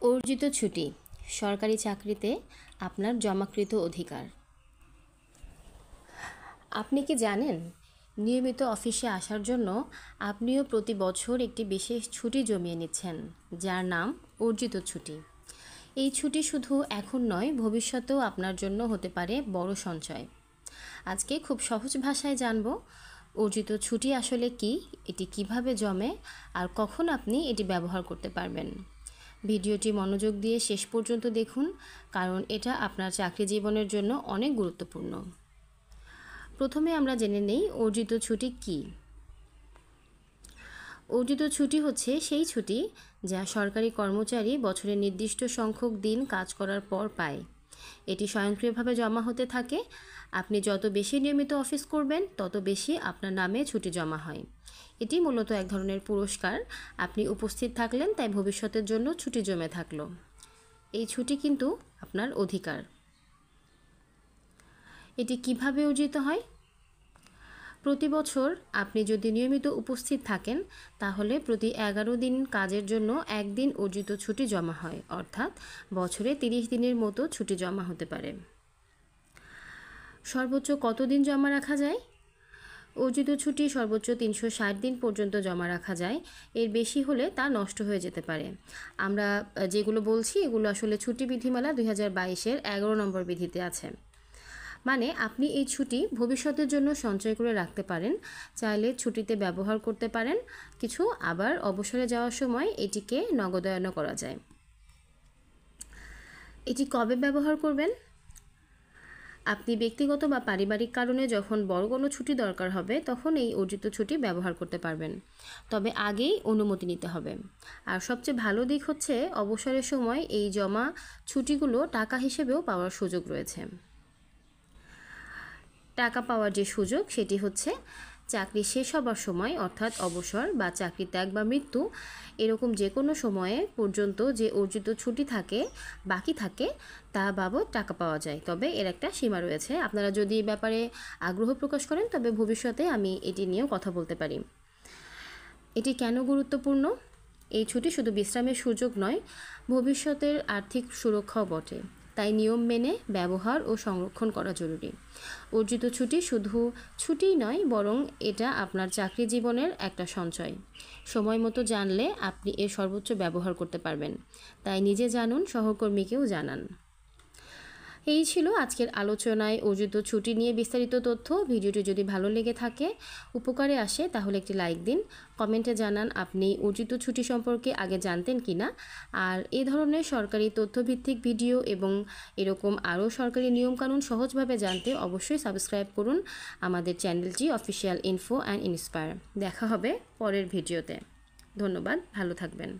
অর্জিত ছুটি সরকারি চাকরিতে আপনার জমাকৃত অধিকার। আপনি কি জানেন, নিয়মিত অফিসে আসার জন্য আপনিও প্রতি বছর একটি বিশেষ ছুটি জমিয়ে নিচ্ছেন, যার নাম অর্জিত ছুটি। এই ছুটি শুধু এখন নয়, ভবিষ্যতেও আপনার জন্য হতে পারে বড় সঞ্চয়। আজকে খুব সহজ ভাষায় জানব অর্জিত ছুটি আসলে কি, এটি কিভাবে জমে আর কখন আপনি এটি ব্যবহার করতে পারবেন। ভিডিওটি মনোযোগ দিয়ে শেষ পর্যন্ত দেখুন, কারণ এটা আপনার চাকরি জীবনের জন্য অনেক গুরুত্বপূর্ণ। প্রথমে আমরা জেনে নেই অর্জিত ছুটি কি। অর্জিত ছুটি হচ্ছে সেই ছুটি যা সরকারি কর্মচারী বছরের নির্দিষ্ট সংখ্যক দিন কাজ করার পর পায়। এটি স্বয়ংক্রিয়ভাবে জমা হতে থাকে। আপনি যত বেশি নিয়মিত অফিস করবেন, তত বেশি আপনার নামে ছুটি জমা হয়। এটি মূলত এক ধরনের পুরস্কার। আপনি উপস্থিত থাকলেন, তাই ভবিষ্যতের জন্য ছুটি জমে থাকলো। এই ছুটি কিন্তু আপনার অধিকার। এটি কিভাবে অর্জিত হয়? প্রতি বছর আপনি যদি নিয়মিত উপস্থিত থাকেন, তাহলে প্রতি 11 দিন কাজের জন্য একদিন অর্জিত ছুটি জমা হয়, অর্থাৎ বছরে 30 দিনের মতো ছুটি জমা হতে পারে। সর্বোচ্চ কতদিন জমা রাখা যায়? অর্জিত ছুটি সর্বোচ্চ 360 দিন পর্যন্ত জমা রাখা যায়। এর বেশি হলে তা নষ্ট হয়ে যেতে পারে। আমরা যেগুলো বলছি এগুলো আসলে ছুটি বিধিমালা 2022-এর 11 নম্বর বিধিতে আছে। মানে আপনি এই ছুটি ভবিষ্যতের জন্য সঞ্চয় করে রাখতে পারেন, চাইলে ছুটিতে ব্যবহার করতে পারেন কিছু, আবার অবসরে যাওয়ার সময় এটিকে নগদায়নও করা যায়। এটি কবে ব্যবহার করবেন? আপনি ব্যক্তিগত বা পারিবারিক কারণে যখন বড় কোনো ছুটি দরকার হবে, তখন এই অর্জিত ছুটি ব্যবহার করতে পারবেন। তবে আগেই অনুমতি নিতে হবে। আর সবচেয়ে ভালো দিক হচ্ছে, অবসরের সময় এই জমা ছুটিগুলো টাকা হিসেবেও পাওয়ার সুযোগ রয়েছে। টাকা পাওয়ার যে সুযোগ, সেটি হচ্ছে চাকরি শেষ হবার সময়, অর্থাৎ অবসর বা চাকরি ত্যাগ বা মৃত্যু, এরকম যে কোনো সময়ে পর্যন্ত যে অর্জিত ছুটি বাকি থাকে তা বাবদ টাকা পাওয়া যায়। তবে এর একটা সীমা রয়েছে। আপনারা যদি এই ব্যাপারে আগ্রহ প্রকাশ করেন, তবে ভবিষ্যতে আমি এটি নিয়েও কথা বলতে পারি। এটি কেন গুরুত্বপূর্ণ? এই ছুটি শুধু বিশ্রামের সুযোগ নয়, ভবিষ্যতের আর্থিক সুরক্ষাও বটে। তাই নিয়ম মেনে ব্যবহার ও সংরক্ষণ করা জরুরি। অর্জিত ছুটি শুধু ছুটিই নয়, বরং এটা আপনার চাকরি জীবনের একটা সঞ্চয়। সময় মতো জানলে আপনি এর সর্বোচ্চ ব্যবহার করতে পারবেন। তাই নিজে জানুন, সহকর্মীকেও জানান। এই ছিল আজকের আলোচনায় অর্জিত ছুটি নিয়ে বিস্তারিত তথ্য। ভিডিওটি যদি ভালো লেগে থাকে, উপকারে আসে, তাহলে একটি লাইক দিন। কমেন্টে জানান আপনি অর্জিত ছুটি সম্পর্কে আগে জানতেন কিনা। আর এই ধরনের সরকারি তথ্যভিত্তিক ভিডিও এবং এরকম আরও সরকারি নিয়মকানুন সহজভাবে জানতে অবশ্যই সাবস্ক্রাইব করুন আমাদের চ্যানেলটি অফিসিয়াল ইনফো অ্যান্ড ইন্সপায়ার। দেখা হবে পরের ভিডিওতে। ধন্যবাদ, ভালো থাকবেন।